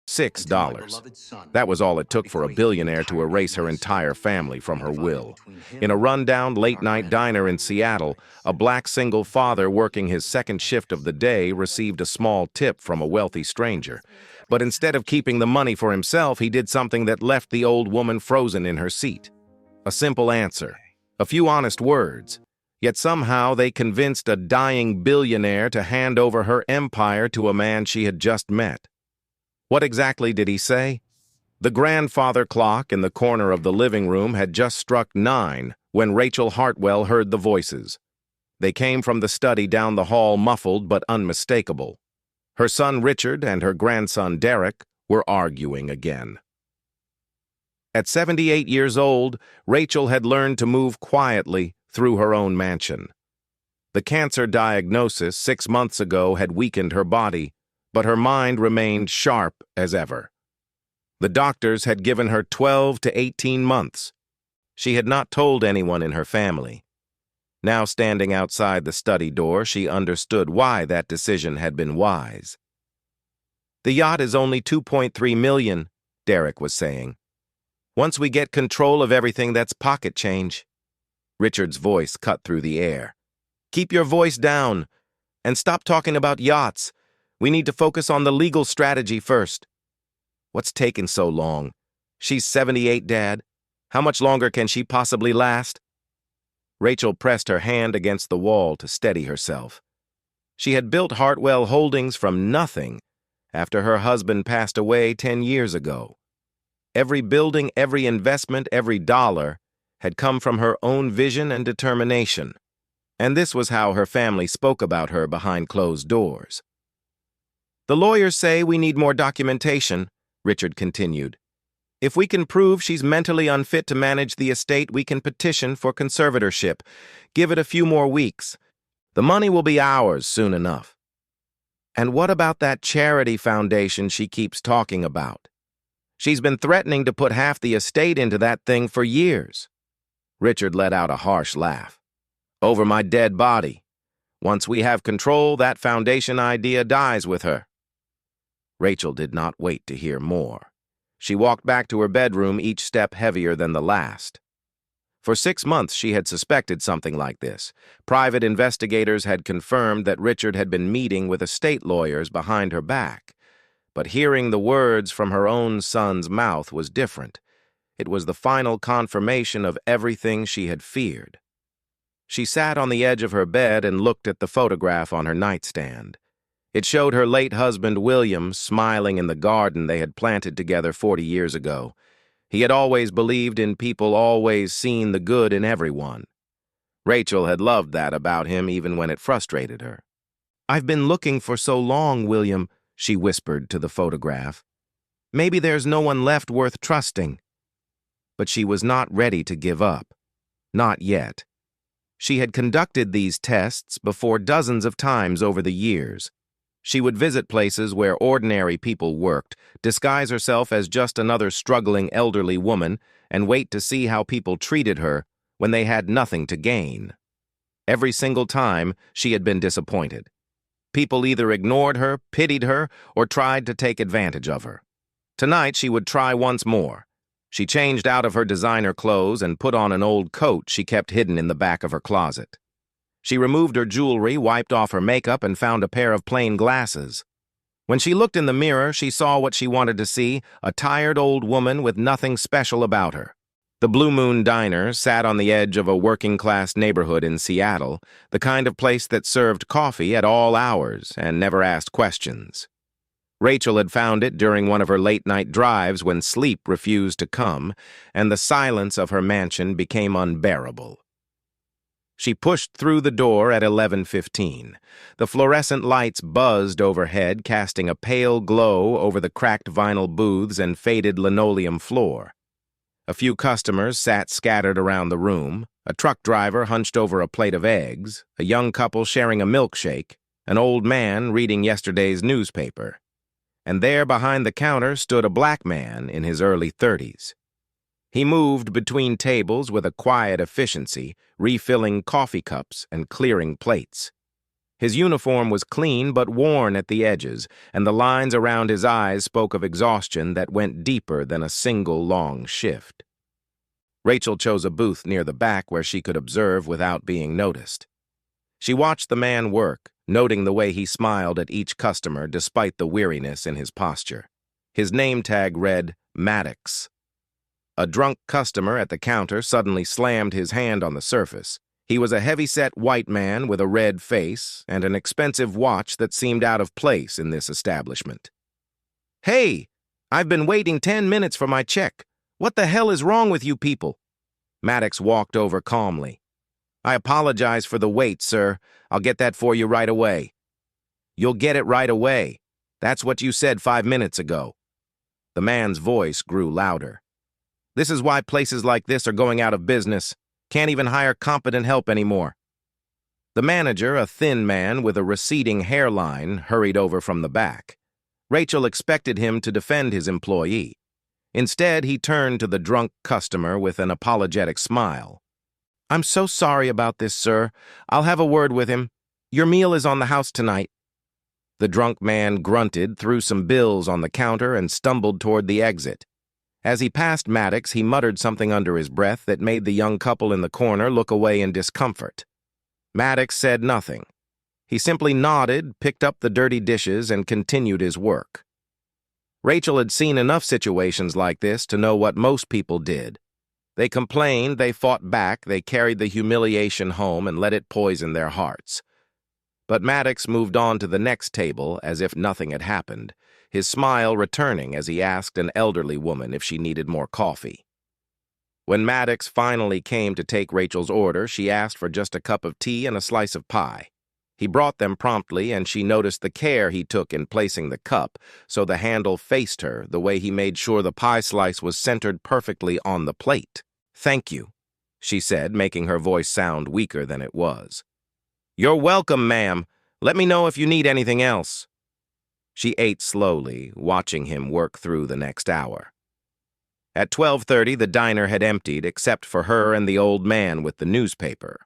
$6. That was all it took for a billionaire to erase her entire family from her will. In a rundown late-night diner in Seattle, a black single father working his second shift of the day received a small tip from a wealthy stranger. But instead of keeping the money for himself, he did something that left the old woman frozen in her seat. A simple answer, a few honest words. Yet somehow they convinced a dying billionaire to hand over her empire to a man she had just met. What exactly did he say? The grandfather clock in the corner of the living room had just struck 9 when Rachel Hartwell heard the voices. They came from the study down the hall, muffled but unmistakable. Her son Richard and her grandson Derek were arguing again. At 78 years old, Rachel had learned to move quietly through her own mansion. The cancer diagnosis 6 months ago had weakened her body, but her mind remained sharp as ever. The doctors had given her 12 to 18 months. She had not told anyone in her family. Now standing outside the study door, she understood why that decision had been wise. "The yacht is only $2.3 million, Derek was saying. "Once we get control of everything, that's pocket change." Richard's voice cut through the air. "Keep your voice down, and stop talking about yachts. We need to focus on the legal strategy first." "What's taking so long? She's 78, Dad. How much longer can she possibly last?" Rachel pressed her hand against the wall to steady herself. She had built Hartwell Holdings from nothing after her husband passed away 10 years ago. Every building, every investment, every dollar had come from her own vision and determination. And this was how her family spoke about her behind closed doors. "The lawyers say we need more documentation," Richard continued. "If we can prove she's mentally unfit to manage the estate, we can petition for conservatorship. Give it a few more weeks. The money will be ours soon enough." "And what about that charity foundation she keeps talking about? She's been threatening to put half the estate into that thing for years." Richard let out a harsh laugh. "Over my dead body. Once we have control, that foundation idea dies with her." Rachel did not wait to hear more. She walked back to her bedroom, each step heavier than the last. For 6 months she had suspected something like this. Private investigators had confirmed that Richard had been meeting with estate lawyers behind her back. But hearing the words from her own son's mouth was different. It was the final confirmation of everything she had feared. She sat on the edge of her bed and looked at the photograph on her nightstand. It showed her late husband William smiling in the garden they had planted together 40 years ago. He had always believed in people, always seen the good in everyone. Rachel had loved that about him even when it frustrated her. "I've been looking for so long, William," she whispered to the photograph. "Maybe there's no one left worth trusting." But she was not ready to give up. Not yet. She had conducted these tests before dozens of times over the years. She would visit places where ordinary people worked, disguise herself as just another struggling elderly woman, and wait to see how people treated her when they had nothing to gain. Every single time, she had been disappointed. People either ignored her, pitied her, or tried to take advantage of her. Tonight, she would try once more. She changed out of her designer clothes and put on an old coat she kept hidden in the back of her closet. She removed her jewelry, wiped off her makeup, and found a pair of plain glasses. When she looked in the mirror, she saw what she wanted to see, a tired old woman with nothing special about her. The Blue Moon Diner sat on the edge of a working-class neighborhood in Seattle, the kind of place that served coffee at all hours and never asked questions. Rachel had found it during one of her late-night drives when sleep refused to come, and the silence of her mansion became unbearable. She pushed through the door at 11:15. The fluorescent lights buzzed overhead, casting a pale glow over the cracked vinyl booths and faded linoleum floor. A few customers sat scattered around the room, a truck driver hunched over a plate of eggs, a young couple sharing a milkshake, an old man reading yesterday's newspaper. And there behind the counter stood a black man in his early 30s. He moved between tables with a quiet efficiency, refilling coffee cups and clearing plates. His uniform was clean but worn at the edges, and the lines around his eyes spoke of exhaustion that went deeper than a single long shift. Rachel chose a booth near the back where she could observe without being noticed. She watched the man work, noting the way he smiled at each customer despite the weariness in his posture. His name tag read, Maddox. A drunk customer at the counter suddenly slammed his hand on the surface. He was a heavy-set white man with a red face and an expensive watch that seemed out of place in this establishment. "Hey, I've been waiting 10 minutes for my check. What the hell is wrong with you people?" Maddox walked over calmly. "I apologize for the wait, sir. I'll get that for you right away." "You'll get it right away. That's what you said 5 minutes ago." The man's voice grew louder. "This is why places like this are going out of business. Can't even hire competent help anymore." The manager, a thin man with a receding hairline, hurried over from the back. Rachel expected him to defend his employee. Instead, he turned to the drunk customer with an apologetic smile. "I'm so sorry about this, sir. I'll have a word with him. Your meal is on the house tonight." The drunk man grunted, threw some bills on the counter, and stumbled toward the exit. As he passed Maddox, he muttered something under his breath that made the young couple in the corner look away in discomfort. Maddox said nothing. He simply nodded, picked up the dirty dishes, and continued his work. Rachel had seen enough situations like this to know what most people did. They complained, they fought back, they carried the humiliation home and let it poison their hearts. But Maddox moved on to the next table as if nothing had happened, his smile returning as he asked an elderly woman if she needed more coffee. When Maddox finally came to take Rachel's order, she asked for just a cup of tea and a slice of pie. He brought them promptly, and she noticed the care he took in placing the cup so the handle faced her, the way he made sure the pie slice was centered perfectly on the plate. "Thank you," she said, making her voice sound weaker than it was. "You're welcome, ma'am. Let me know if you need anything else." She ate slowly, watching him work through the next hour. At 12:30, the diner had emptied except for her and the old man with the newspaper.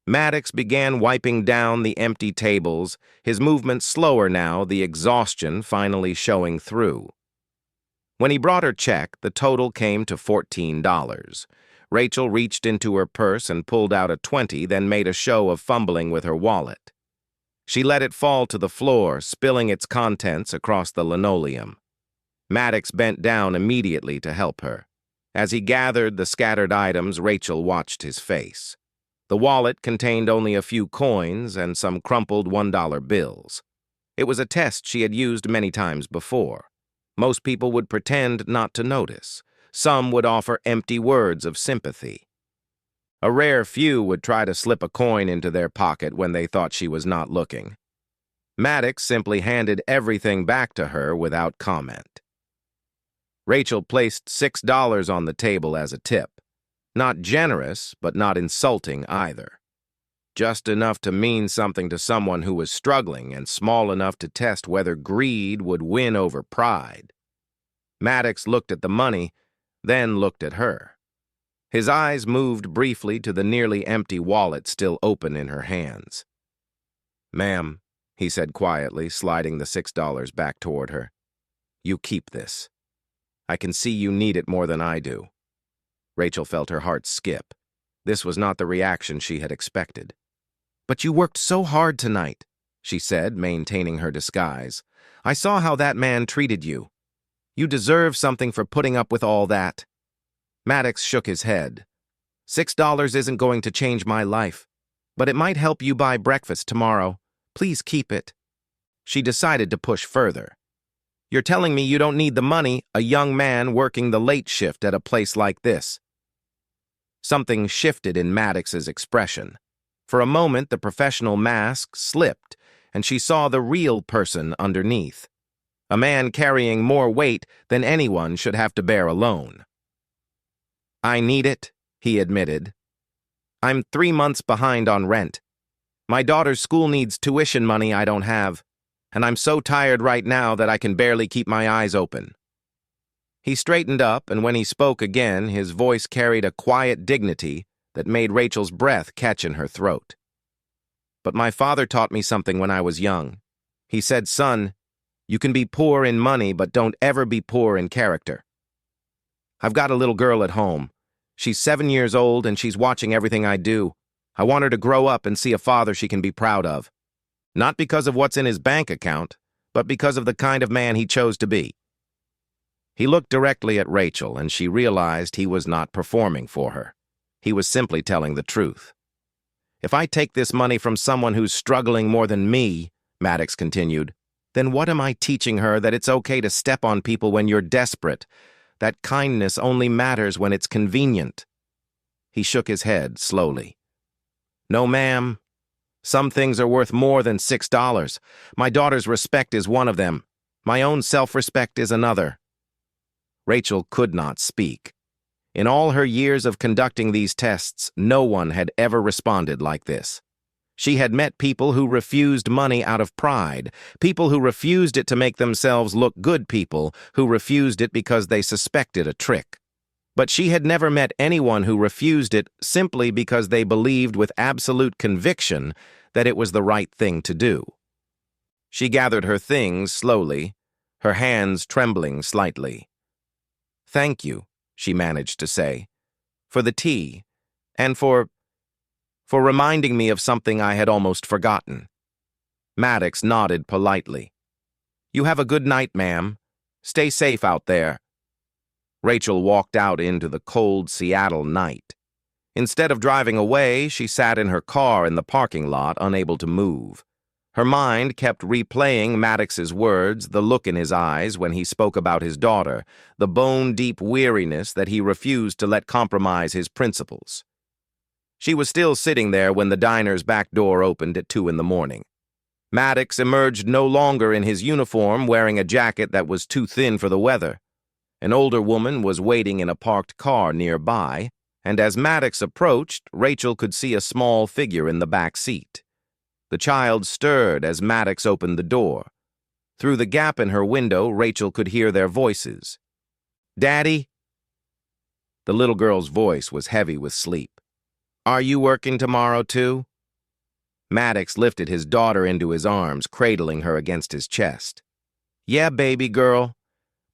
Maddox began wiping down the empty tables, his movements slower now, the exhaustion finally showing through. When he brought her check, the total came to $14. Rachel reached into her purse and pulled out a 20, then made a show of fumbling with her wallet. She let it fall to the floor, spilling its contents across the linoleum. Maddox bent down immediately to help her. As he gathered the scattered items, Rachel watched his face. The wallet contained only a few coins and some crumpled $1 bills. It was a test she had used many times before. Most people would pretend not to notice. Some would offer empty words of sympathy. A rare few would try to slip a coin into their pocket when they thought she was not looking. Maddox simply handed everything back to her without comment. Rachel placed $6 on the table as a tip. Not generous, but not insulting either. Just enough to mean something to someone who was struggling and small enough to test whether greed would win over pride. Maddox looked at the money, then looked at her. His eyes moved briefly to the nearly empty wallet still open in her hands. "Ma'am," he said quietly, sliding the $6 back toward her. "You keep this. I can see you need it more than I do." Rachel felt her heart skip. This was not the reaction she had expected. "But you worked so hard tonight," she said, maintaining her disguise. "I saw how that man treated you. You deserve something for putting up with all that." Maddox shook his head. $6 isn't going to change my life, but it might help you buy breakfast tomorrow. Please keep it." She decided to push further. "You're telling me you don't need the money, a young man working the late shift at a place like this." Something shifted in Maddox's expression. For a moment, the professional mask slipped, and she saw the real person underneath. A man carrying more weight than anyone should have to bear alone. "I need it," he admitted. "I'm 3 months behind on rent. My daughter's school needs tuition money I don't have, and I'm so tired right now that I can barely keep my eyes open." He straightened up, and when he spoke again, his voice carried a quiet dignity that made Rachel's breath catch in her throat. but my father taught me something when I was young. He said, son, you can be poor in money, but don't ever be poor in character. I've got a little girl at home. She's 7 years old and she's watching everything I do. I want her to grow up and see a father she can be proud of. Not because of what's in his bank account, but because of the kind of man he chose to be. He looked directly at Rachel and she realized he was not performing for her. He was simply telling the truth. If I take this money from someone who's struggling more than me, Maddox continued, then what am I teaching her that it's okay to step on people when you're desperate? That kindness only matters when it's convenient. He shook his head slowly. No, ma'am. Some things are worth more than $6. My daughter's respect is one of them. My own self-respect is another. Rachel could not speak. In all her years of conducting these tests, no one had ever responded like this. She had met people who refused money out of pride, people who refused it to make themselves look good, people who refused it because they suspected a trick. But she had never met anyone who refused it simply because they believed with absolute conviction that it was the right thing to do. She gathered her things slowly, her hands trembling slightly. Thank you, she managed to say, for the tea, and for reminding me of something I had almost forgotten. Maddox nodded politely. You have a good night, ma'am. Stay safe out there. Rachel walked out into the cold Seattle night. Instead of driving away, she sat in her car in the parking lot, unable to move. Her mind kept replaying Maddox's words, the look in his eyes when he spoke about his daughter, the bone-deep weariness that he refused to let compromise his principles. She was still sitting there when the diner's back door opened at 2 in the morning. Maddox emerged no longer in his uniform, wearing a jacket that was too thin for the weather. An older woman was waiting in a parked car nearby, and as Maddox approached, Rachel could see a small figure in the back seat. The child stirred as Maddox opened the door. Through the gap in her window, Rachel could hear their voices. Daddy? The little girl's voice was heavy with sleep. Are you working tomorrow, too? Maddox lifted his daughter into his arms, cradling her against his chest. Yeah, baby girl.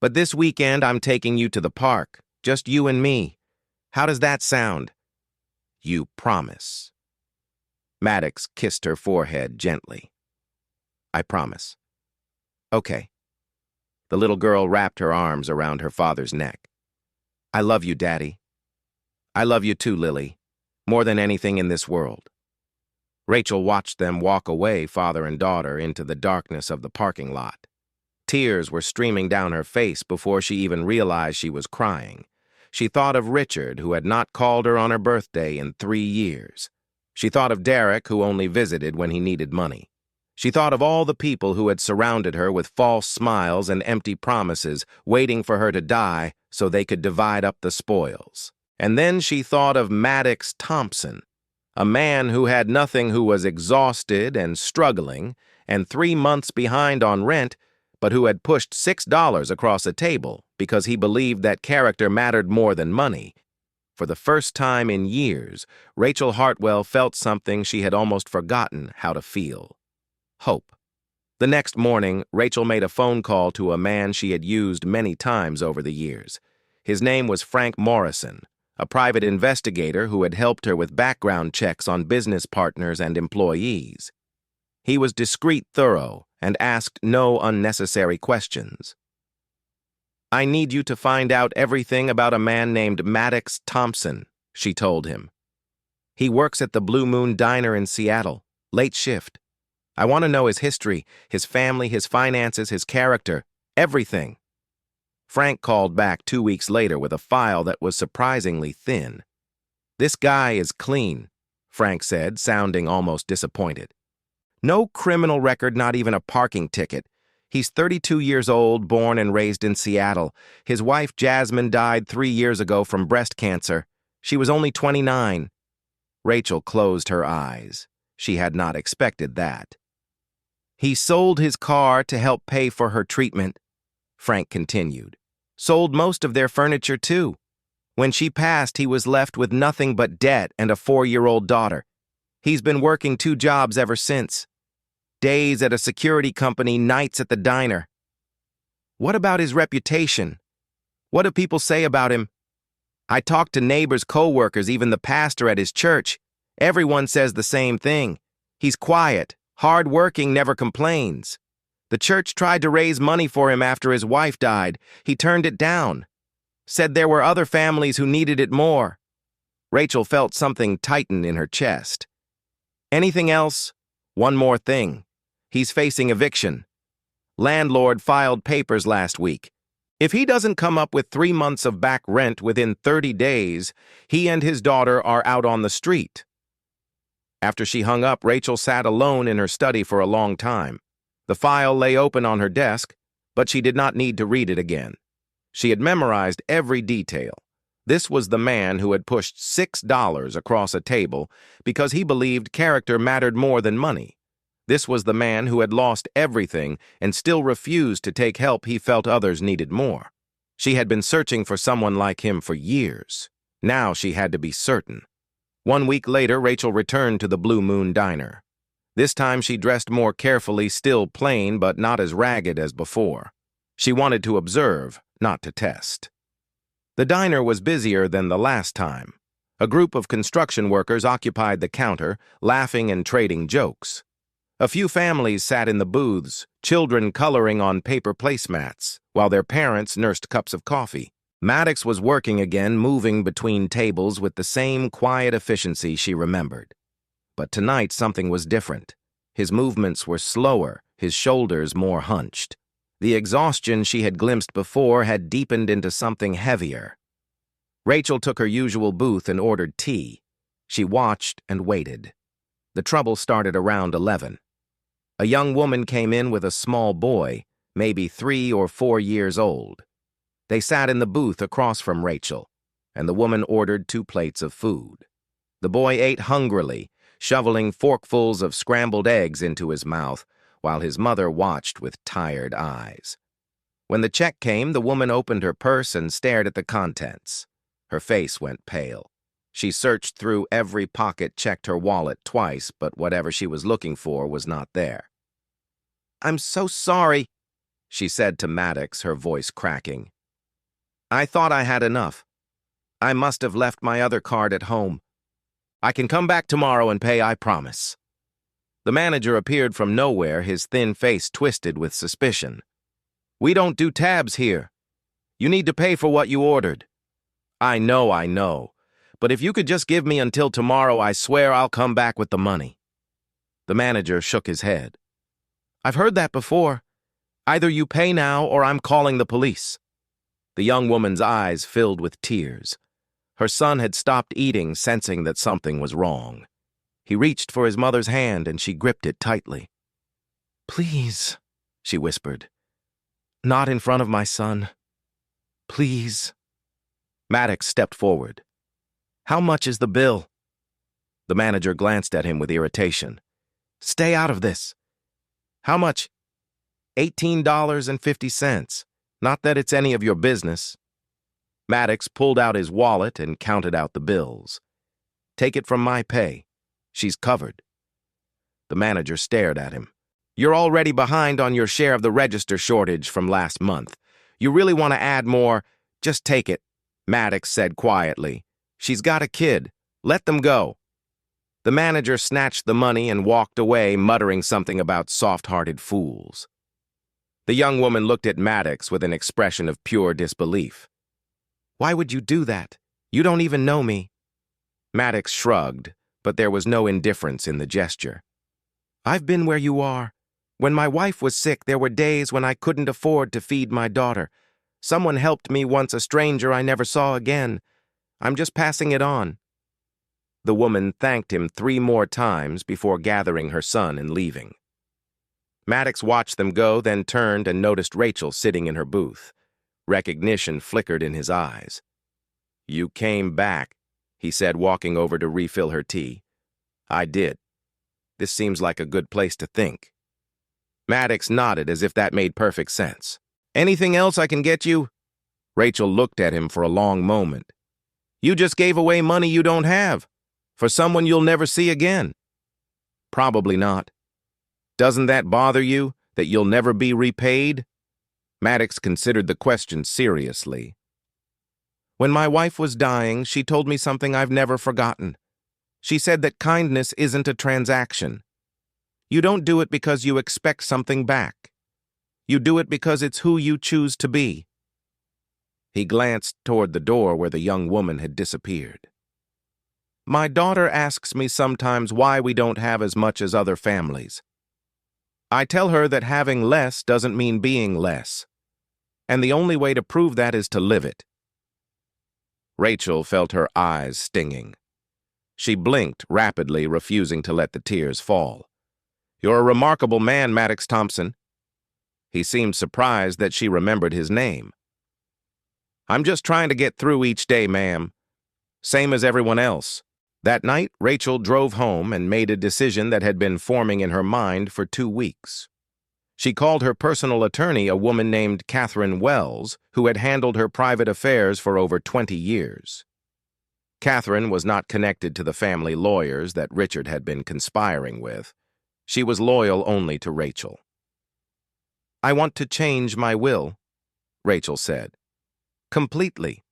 But this weekend I'm taking you to the park, just you and me. How does that sound? You promise. Maddox kissed her forehead gently. I promise. Okay. The little girl wrapped her arms around her father's neck. I love you, Daddy. I love you too, Lily. More than anything in this world. Rachel watched them walk away, father and daughter, into the darkness of the parking lot. Tears were streaming down her face before she even realized she was crying. She thought of Richard, who had not called her on her birthday in 3 years. She thought of Derek, who only visited when he needed money. She thought of all the people who had surrounded her with false smiles and empty promises, waiting for her to die so they could divide up the spoils. And then she thought of Maddox Thompson, a man who had nothing, who was exhausted and struggling, and 3 months behind on rent, but who had pushed $6 across a table because he believed that character mattered more than money. For the first time in years, Rachel Hartwell felt something she had almost forgotten how to feel. Hope. The next morning, Rachel made a phone call to a man she had used many times over the years. His name was Frank Morrison, a private investigator who had helped her with background checks on business partners and employees. He was discreet, thorough, and asked no unnecessary questions. I need you to find out everything about a man named Maddox Thompson, she told him. He works at the Blue Moon Diner in Seattle, late shift. I want to know his history, his family, his finances, his character, everything. Frank called back 2 weeks later with a file that was surprisingly thin. This guy is clean, Frank said, sounding almost disappointed. No criminal record, not even a parking ticket. He's 32 years old, born and raised in Seattle. His wife, Jasmine, died 3 years ago from breast cancer. She was only 29. Rachel closed her eyes. She had not expected that. He sold his car to help pay for her treatment, Frank continued. Sold most of their furniture, too. When she passed, he was left with nothing but debt and a 4-year-old daughter. He's been working 2 jobs ever since. Days at a security company, nights at the diner. What about his reputation? What do people say about him? I talked to neighbors, co-workers, even the pastor at his church. Everyone says the same thing. He's quiet, hard-working, never complains. The church tried to raise money for him after his wife died. He turned it down. Said there were other families who needed it more. Rachel felt something tighten in her chest. Anything else? One more thing. He's facing eviction. Landlord filed papers last week. If he doesn't come up with 3 months of back rent within 30 days, he and his daughter are out on the street. After she hung up, Rachel sat alone in her study for a long time. The file lay open on her desk, but she did not need to read it again. She had memorized every detail. This was the man who had pushed $6 across a table because he believed character mattered more than money. This was the man who had lost everything and still refused to take help he felt others needed more. She had been searching for someone like him for years. Now she had to be certain. 1 week later, Rachel returned to the Blue Moon Diner. This time she dressed more carefully, still plain but not as ragged as before. She wanted to observe, not to test. The diner was busier than the last time. A group of construction workers occupied the counter, laughing and trading jokes. A few families sat in the booths, children coloring on paper placemats, while their parents nursed cups of coffee. Maddox was working again, moving between tables with the same quiet efficiency she remembered. But tonight something was different. His movements were slower, his shoulders more hunched. The exhaustion she had glimpsed before had deepened into something heavier. Rachel took her usual booth and ordered tea. She watched and waited. The trouble started around 11. A young woman came in with a small boy, maybe 3 or 4 years old. They sat in the booth across from Rachel, and the woman ordered 2 plates of food. The boy ate hungrily, shoveling forkfuls of scrambled eggs into his mouth, while his mother watched with tired eyes. When the check came, the woman opened her purse and stared at the contents. Her face went pale. She searched through every pocket, checked her wallet twice, but whatever she was looking for was not there. "I'm so sorry," she said to Maddox, her voice cracking. "I thought I had enough. I must have left my other card at home. I can come back tomorrow and pay, I promise." The manager appeared from nowhere, his thin face twisted with suspicion. "We don't do tabs here. You need to pay for what you ordered." I know. But if you could just give me until tomorrow, I swear I'll come back with the money." The manager shook his head. "I've heard that before. Either you pay now or I'm calling the police." The young woman's eyes filled with tears. Her son had stopped eating, sensing that something was wrong. He reached for his mother's hand and she gripped it tightly. "Please," she whispered. "Not in front of my son. Please." Maddox stepped forward. "How much is the bill?" The manager glanced at him with irritation. "Stay out of this." "How much?" $18.50. Not that it's any of your business." Maddox pulled out his wallet and counted out the bills. "Take it from my pay. She's covered." The manager stared at him. "You're already behind on your share of the register shortage from last month. You really want to add more? Just take it," Maddox said quietly. "She's got a kid. Let them go." The manager snatched the money and walked away, muttering something about soft-hearted fools. The young woman looked at Maddox with an expression of pure disbelief. "Why would you do that? You don't even know me." Maddox shrugged, but there was no indifference in the gesture. "I've been where you are. When my wife was sick, there were days when I couldn't afford to feed my daughter. Someone helped me once, a stranger I never saw again. I'm just passing it on." The woman thanked him 3 more times before gathering her son and leaving. Maddox watched them go, then turned and noticed Rachel sitting in her booth. Recognition flickered in his eyes. "You came back," he said, walking over to refill her tea. "I did. This seems like a good place to think." Maddox nodded as if that made perfect sense. "Anything else I can get you?" Rachel looked at him for a long moment. "You just gave away money you don't have, for someone you'll never see again." Probably not. Doesn't that bother you, that you'll never be repaid? Maddox considered the question seriously. When my wife was dying, she told me something I've never forgotten. She said that kindness isn't a transaction. You don't do it because you expect something back. You do it because it's who you choose to be. He glanced toward the door where the young woman had disappeared. My daughter asks me sometimes why we don't have as much as other families. I tell her that having less doesn't mean being less, and the only way to prove that is to live it. Rachel felt her eyes stinging. She blinked rapidly, refusing to let the tears fall. You're a remarkable man, Maddox Thompson. He seemed surprised that she remembered his name. I'm just trying to get through each day, ma'am. Same as everyone else. That night, Rachel drove home and made a decision that had been forming in her mind for 2 weeks. She called her personal attorney a woman named Catherine Wells, who had handled her private affairs for over 20 years. Catherine was not connected to the family lawyers that Richard had been conspiring with. She was loyal only to Rachel. I want to change my will, Rachel said. Completely.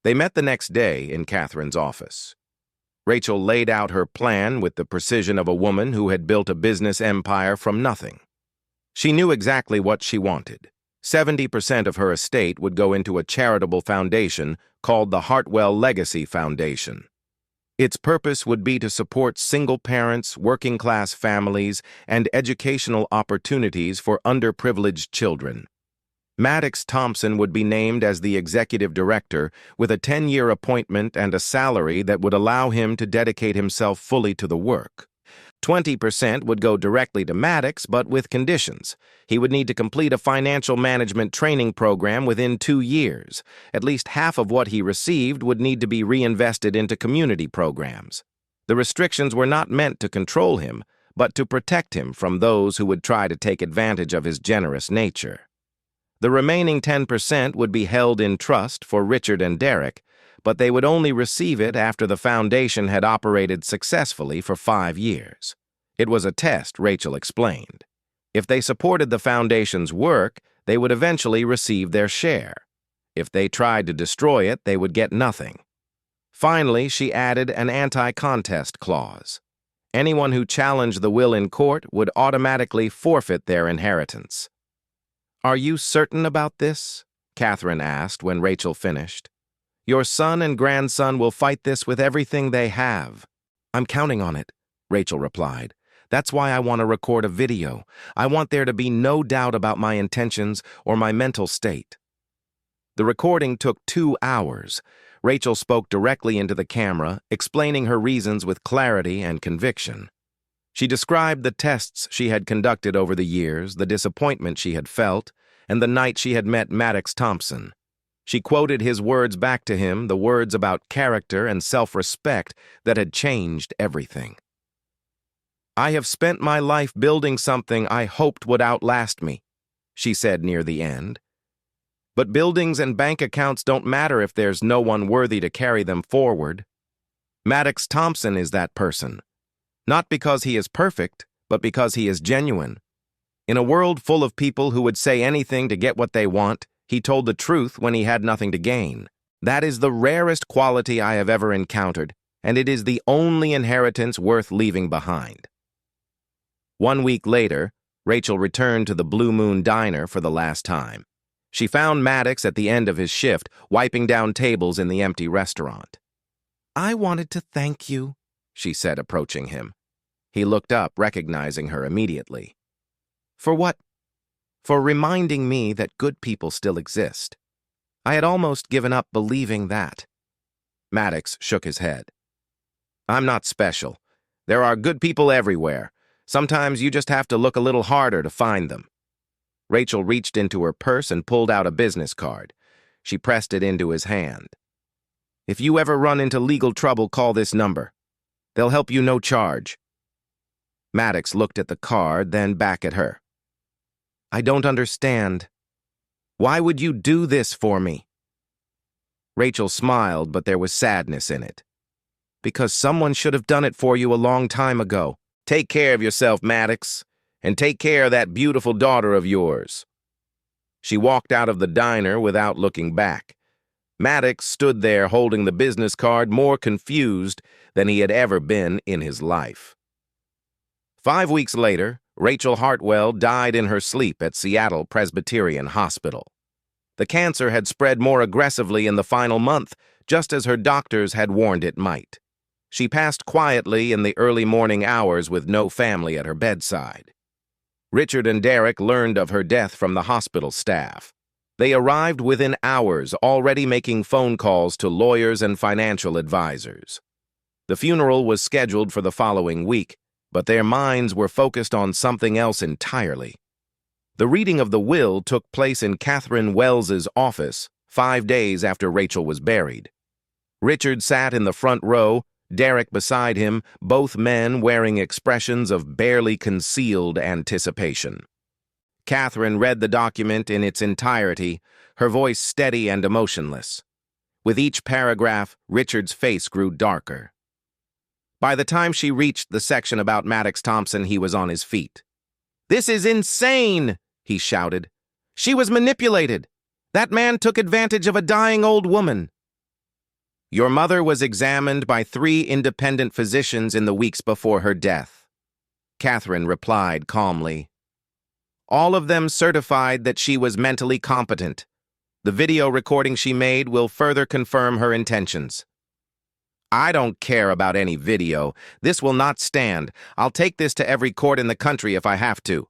They met the next day in Catherine's office. Rachel laid out her plan with the precision of a woman who had built a business empire from nothing. She knew exactly what she wanted. 70% of her estate would go into a charitable foundation called the Hartwell Legacy Foundation. Its purpose would be to support single parents, working-class families, and educational opportunities for underprivileged children. Maddox Thompson would be named as the executive director with a 10-year appointment and a salary that would allow him to dedicate himself fully to the work. 20% would go directly to Maddox, but with conditions. He would need to complete a financial management training program within 2 years. At least half of what he received would need to be reinvested into community programs. The restrictions were not meant to control him, but to protect him from those who would try to take advantage of his generous nature. The remaining 10% would be held in trust for Richard and Derek, but they would only receive it after the foundation had operated successfully for 5 years. It was a test, Rachel explained. If they supported the foundation's work, they would eventually receive their share. If they tried to destroy it, they would get nothing. Finally, she added an anti-contest clause. Anyone who challenged the will in court would automatically forfeit their inheritance. Are you certain about this? Catherine asked when Rachel finished. Your son and grandson will fight this with everything they have. I'm counting on it, Rachel replied. That's why I want to record a video. I want there to be no doubt about my intentions or my mental state. The recording took 2 hours. Rachel spoke directly into the camera, explaining her reasons with clarity and conviction. She described the tests she had conducted over the years, the disappointment she had felt, and the night she had met Maddox Thompson. She quoted his words back to him, the words about character and self-respect that had changed everything. I have spent my life building something I hoped would outlast me, she said near the end. But buildings and bank accounts don't matter if there's no one worthy to carry them forward. Maddox Thompson is that person. Not because he is perfect, but because he is genuine. In a world full of people who would say anything to get what they want, he told the truth when he had nothing to gain. That is the rarest quality I have ever encountered, and it is the only inheritance worth leaving behind. 1 week later, Rachel returned to the Blue Moon Diner for the last time. She found Maddox at the end of his shift, wiping down tables in the empty restaurant. I wanted to thank you, she said, approaching him. He looked up, recognizing her immediately. For what? For reminding me that good people still exist. I had almost given up believing that. Maddox shook his head. I'm not special. There are good people everywhere. Sometimes you just have to look a little harder to find them. Rachel reached into her purse and pulled out a business card. She pressed it into his hand. If you ever run into legal trouble, call this number. They'll help you no charge. Maddox looked at the card, then back at her. I don't understand. Why would you do this for me? Rachel smiled, but there was sadness in it. Because someone should have done it for you a long time ago. Take care of yourself, Maddox, and take care of that beautiful daughter of yours." She walked out of the diner without looking back. Maddox stood there holding the business card, more confused than he had ever been in his life. 5 weeks later, Rachel Hartwell died in her sleep at Seattle Presbyterian Hospital. The cancer had spread more aggressively in the final month, just as her doctors had warned it might. She passed quietly in the early morning hours with no family at her bedside. Richard and Derek learned of her death from the hospital staff. They arrived within hours, already making phone calls to lawyers and financial advisors. The funeral was scheduled for the following week, but their minds were focused on something else entirely. The reading of the will took place in Catherine Wells's office 5 days after Rachel was buried. Richard sat in the front row, Derek beside him, both men wearing expressions of barely concealed anticipation. Catherine read the document in its entirety, her voice steady and emotionless. With each paragraph, Richard's face grew darker. By the time she reached the section about Maddox Thompson, he was on his feet. "This is insane!" he shouted. "She was manipulated. That man took advantage of a dying old woman." "Your mother was examined by 3 independent physicians in the weeks before her death," Catherine replied calmly. "All of them certified that she was mentally competent. The video recording she made will further confirm her intentions." "I don't care about any video. This will not stand. I'll take this to every court in the country if I have to."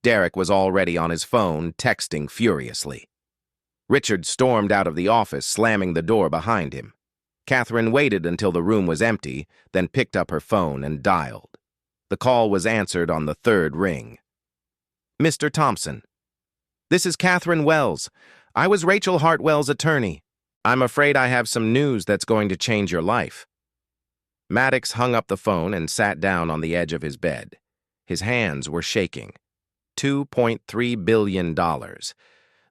Derek was already on his phone, texting furiously. Richard stormed out of the office, slamming the door behind him. Catherine waited until the room was empty, then picked up her phone and dialed. The call was answered on the 3rd ring. "Mr. Thompson, this is Catherine Wells. I was Rachel Hartwell's attorney. I'm afraid I have some news that's going to change your life." Maddox hung up the phone and sat down on the edge of his bed. His hands were shaking. $2.3 billion.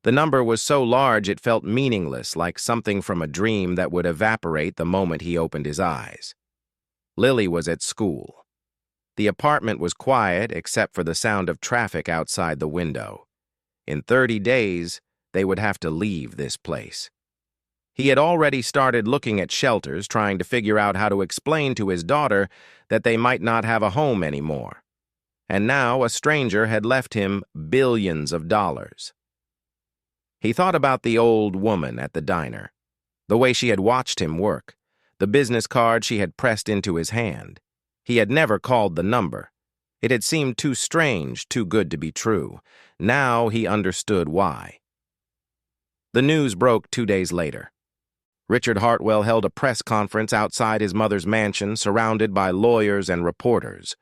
The number was so large it felt meaningless, like something from a dream that would evaporate the moment he opened his eyes. Lily was at school. The apartment was quiet except for the sound of traffic outside the window. In 30 days, they would have to leave this place. He had already started looking at shelters, trying to figure out how to explain to his daughter that they might not have a home anymore. And now a stranger had left him billions of dollars. He thought about the old woman at the diner, the way she had watched him work, the business card she had pressed into his hand. He had never called the number. It had seemed too strange, too good to be true. Now he understood why. The news broke 2 days later. Richard Hartwell held a press conference outside his mother's mansion, surrounded by lawyers and reporters.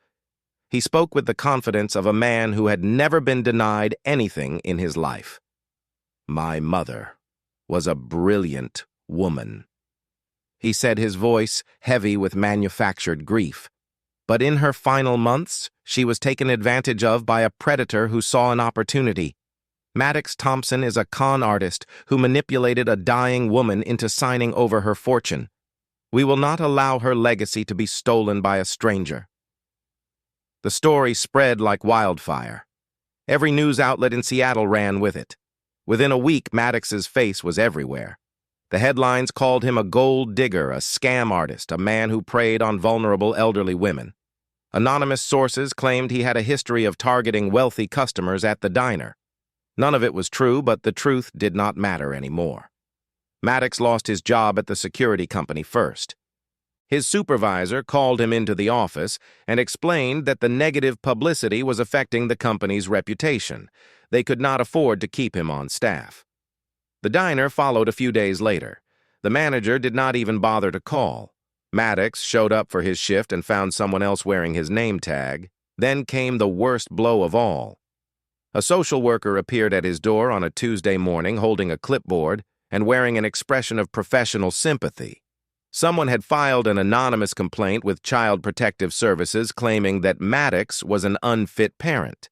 He spoke with the confidence of a man who had never been denied anything in his life. "My mother was a brilliant woman," he said, his voice heavy with manufactured grief. "But in her final months, she was taken advantage of by a predator who saw an opportunity. Maddox Thompson is a con artist who manipulated a dying woman into signing over her fortune. We will not allow her legacy to be stolen by a stranger." The story spread like wildfire. Every news outlet in Seattle ran with it. Within a week, Maddox's face was everywhere. The headlines called him a gold digger, a scam artist, a man who preyed on vulnerable elderly women. Anonymous sources claimed he had a history of targeting wealthy customers at the diner. None of it was true, but the truth did not matter anymore. Maddox lost his job at the security company first. His supervisor called him into the office and explained that the negative publicity was affecting the company's reputation. They could not afford to keep him on staff. The diner followed a few days later. The manager did not even bother to call. Maddox showed up for his shift and found someone else wearing his name tag. Then came the worst blow of all. A social worker appeared at his door on a Tuesday morning holding a clipboard and wearing an expression of professional sympathy. Someone had filed an anonymous complaint with Child Protective Services claiming that Maddox was an unfit parent.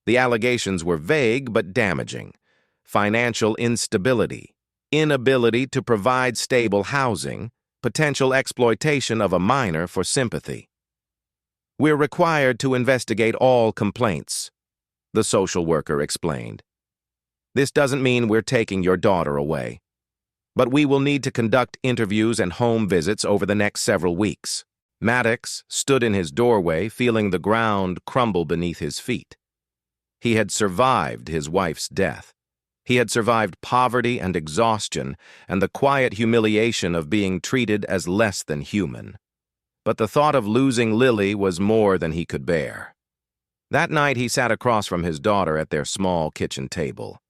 The allegations were vague but damaging. Financial instability, inability to provide stable housing, potential exploitation of a minor for sympathy. "We're required to investigate all complaints," the social worker explained. "This doesn't mean we're taking your daughter away, but we will need to conduct interviews and home visits over the next several weeks." Maddox stood in his doorway, feeling the ground crumble beneath his feet. He had survived his wife's death. He had survived poverty and exhaustion and the quiet humiliation of being treated as less than human. But the thought of losing Lily was more than he could bear. That night he sat across from his daughter at their small kitchen table.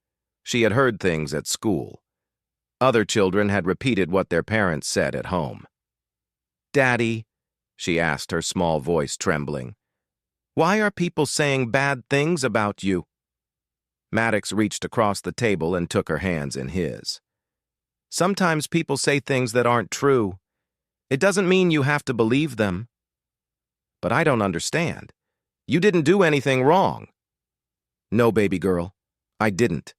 She had heard things at school. Other children had repeated what their parents said at home. "Daddy," she asked, her small voice trembling, "why are people saying bad things about you?" Maddox reached across the table and took her hands in his. "Sometimes people say things that aren't true. It doesn't mean you have to believe them." "But I don't understand. You didn't do anything wrong." "No, baby girl, I didn't.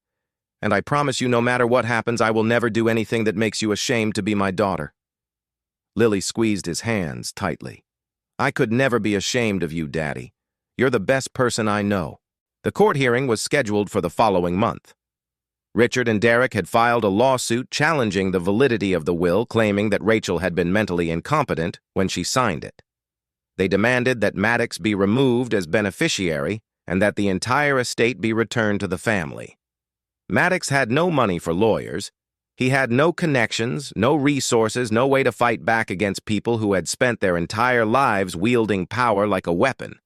And I promise you no matter what happens, I will never do anything that makes you ashamed to be my daughter." Lily squeezed his hands tightly. "I could never be ashamed of you, Daddy. You're the best person I know." The court hearing was scheduled for the following month. Richard and Derek had filed a lawsuit challenging the validity of the will, claiming that Rachel had been mentally incompetent when she signed it. They demanded that Maddox be removed as beneficiary and that the entire estate be returned to the family. Maddox had no money for lawyers. He had no connections, no resources, no way to fight back against people who had spent their entire lives wielding power like a weapon.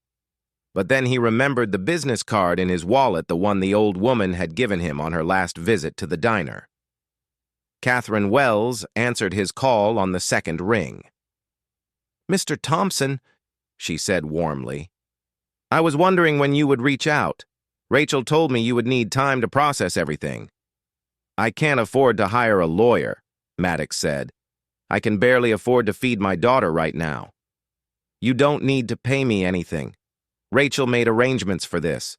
But then he remembered the business card in his wallet, the one the old woman had given him on her last visit to the diner. Catherine Wells answered his call on the second ring. "Mr. Thompson," she said warmly, "I was wondering when you would reach out. Rachel told me you would need time to process everything." "I can't afford to hire a lawyer," Maddox said. "I can barely afford to feed my daughter right now." "You don't need to pay me anything. Rachel made arrangements for this.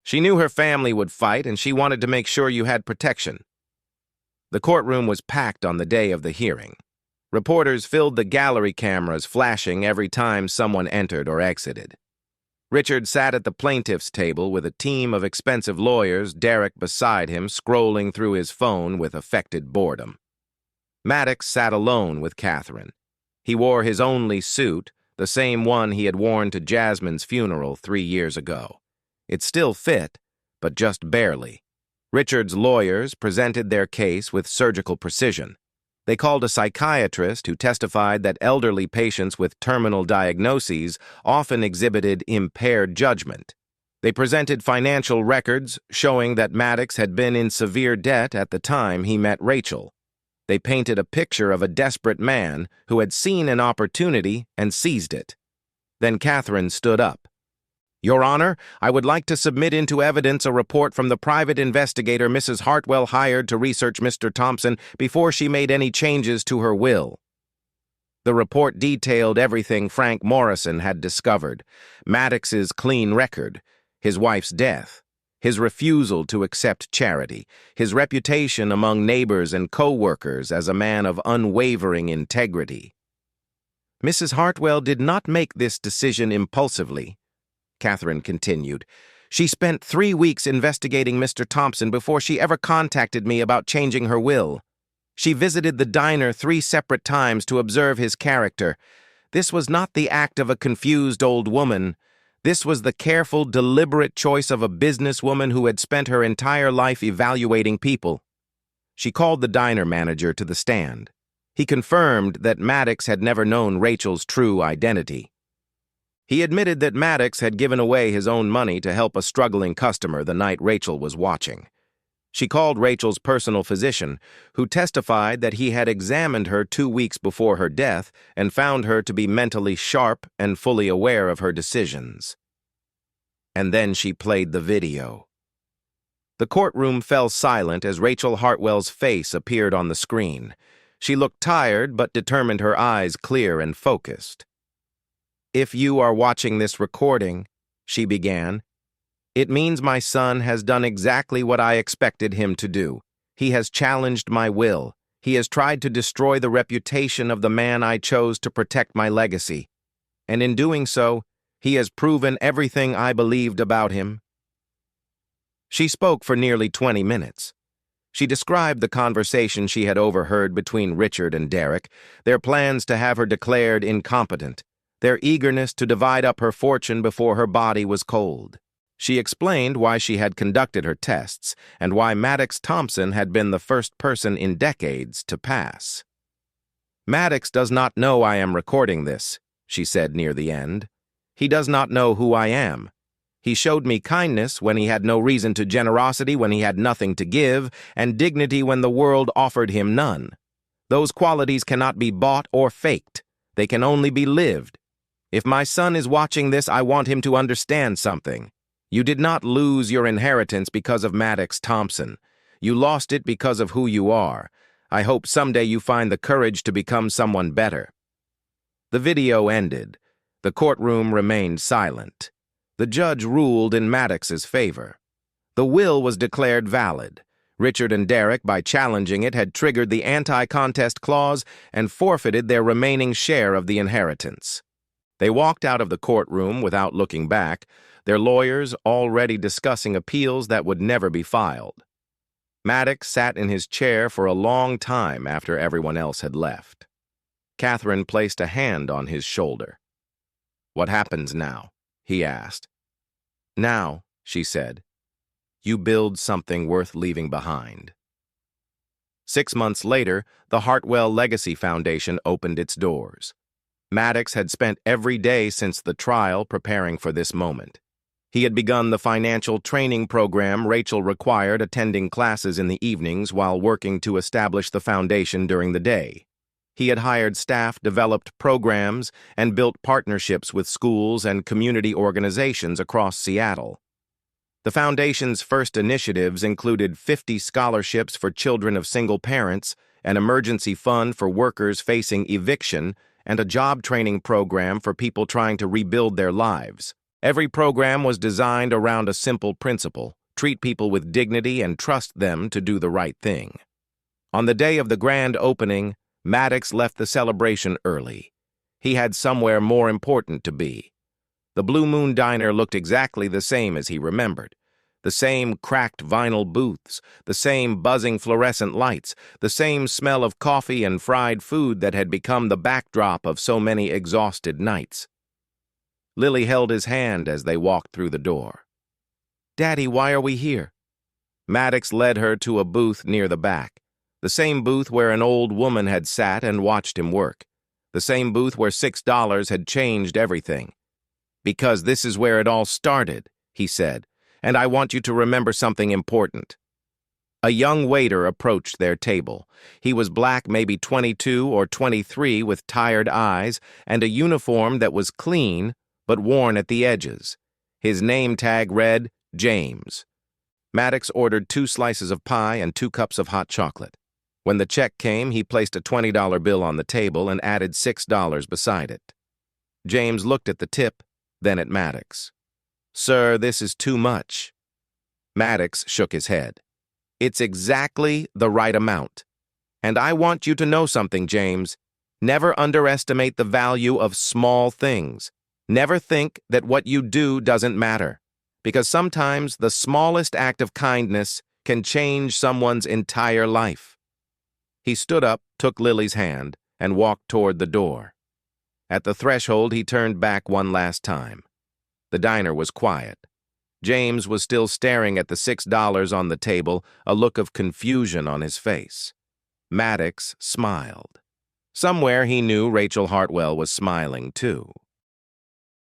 She knew her family would fight, and she wanted to make sure you had protection." The courtroom was packed on the day of the hearing. Reporters filled the gallery cameras, flashing every time someone entered or exited. Richard sat at the plaintiff's table with a team of expensive lawyers, Derek beside him, scrolling through his phone with affected boredom. Maddox sat alone with Catherine. He wore his only suit, the same one he had worn to Jasmine's funeral 3 years ago. It still fit, but just barely. Richard's lawyers presented their case with surgical precision. They called a psychiatrist who testified that elderly patients with terminal diagnoses often exhibited impaired judgment. They presented financial records showing that Maddox had been in severe debt at the time he met Rachel. They painted a picture of a desperate man who had seen an opportunity and seized it. Then Catherine stood up. "Your Honor, I would like to submit into evidence a report from the private investigator Mrs. Hartwell hired to research Mr. Thompson before she made any changes to her will." The report detailed everything Frank Morrison had discovered: Maddox's clean record, his wife's death, his refusal to accept charity, his reputation among neighbors and co-workers as a man of unwavering integrity. "Mrs. Hartwell did not make this decision impulsively," Catherine continued. "She spent 3 weeks investigating Mr. Thompson before she ever contacted me about changing her will. She visited the diner 3 separate times to observe his character. This was not the act of a confused old woman. This was the careful, deliberate choice of a businesswoman who had spent her entire life evaluating people." She called the diner manager to the stand. He confirmed that Maddox had never known Rachel's true identity. He admitted that Maddox had given away his own money to help a struggling customer the night Rachel was watching. She called Rachel's personal physician, who testified that he had examined her 2 weeks before her death and found her to be mentally sharp and fully aware of her decisions. And then she played the video. The courtroom fell silent as Rachel Hartwell's face appeared on the screen. She looked tired but determined, her eyes clear and focused. "If you are watching this recording," she began, "it means my son has done exactly what I expected him to do. He has challenged my will. He has tried to destroy the reputation of the man I chose to protect my legacy. And in doing so, He has proven everything I believed about him." She spoke for nearly 20 minutes. She described the conversation she had overheard between Richard and Derek, their plans to have her declared incompetent, their eagerness to divide up her fortune before her body was cold. She explained why she had conducted her tests and why Maddox Thompson had been the first person in decades to pass. "Maddox does not know I am recording this," she said near the end. "He does not know who I am. He showed me kindness when he had no reason to, generosity when he had nothing to give, and dignity when the world offered him none. Those qualities cannot be bought or faked. They can only be lived. If my son is watching this, I want him to understand something. You did not lose your inheritance because of Maddox Thompson. You lost it because of who you are. I hope someday you find the courage to become someone better." The video ended. The courtroom remained silent. The judge ruled in Maddox's favor. The will was declared valid. Richard and Derek, by challenging it, had triggered the anti-contest clause and forfeited their remaining share of the inheritance. They walked out of the courtroom without looking back, their lawyers already discussing appeals that would never be filed. Maddox sat in his chair for a long time after everyone else had left. Catherine placed a hand on his shoulder. "What happens now?" he asked. "Now," she said, "you build something worth leaving behind." 6 months later, the Hartwell Legacy Foundation opened its doors. Maddox had spent every day since the trial preparing for this moment. He had begun the financial training program Rachel required, attending classes in the evenings while working to establish the foundation during the day. He had hired staff, developed programs, and built partnerships with schools and community organizations across Seattle. The foundation's first initiatives included 50 scholarships for children of single parents, an emergency fund for workers facing eviction, and a job training program for people trying to rebuild their lives. Every program was designed around a simple principle: treat people with dignity and trust them to do the right thing. On the day of the grand opening, Maddox left the celebration early. He had somewhere more important to be. The Blue Moon Diner looked exactly the same as he remembered. The same cracked vinyl booths, the same buzzing fluorescent lights, the same smell of coffee and fried food that had become the backdrop of so many exhausted nights. Lily held his hand as they walked through the door. "Daddy, why are we here?" Maddox led her to a booth near the back, the same booth where an old woman had sat and watched him work, the same booth where $6 had changed everything. "Because this is where it all started," he said, "and I want you to remember something important." A young waiter approached their table. He was black, maybe 22 or 23, with tired eyes and a uniform that was clean but worn at the edges. His name tag read, James. Maddox ordered 2 slices of pie and 2 cups of hot chocolate. When the check came, he placed a $20 bill on the table and added $6 beside it. James looked at the tip, then at Maddox. "Sir, this is too much." Maddox shook his head. "It's exactly the right amount. And I want you to know something, James. Never underestimate the value of small things. Never think that what you do doesn't matter, because sometimes the smallest act of kindness can change someone's entire life." He stood up, took Lily's hand, and walked toward the door. At the threshold, he turned back one last time. The diner was quiet. James was still staring at the $6 on the table, a look of confusion on his face. Maddox smiled. Somewhere he knew Rachel Hartwell was smiling too.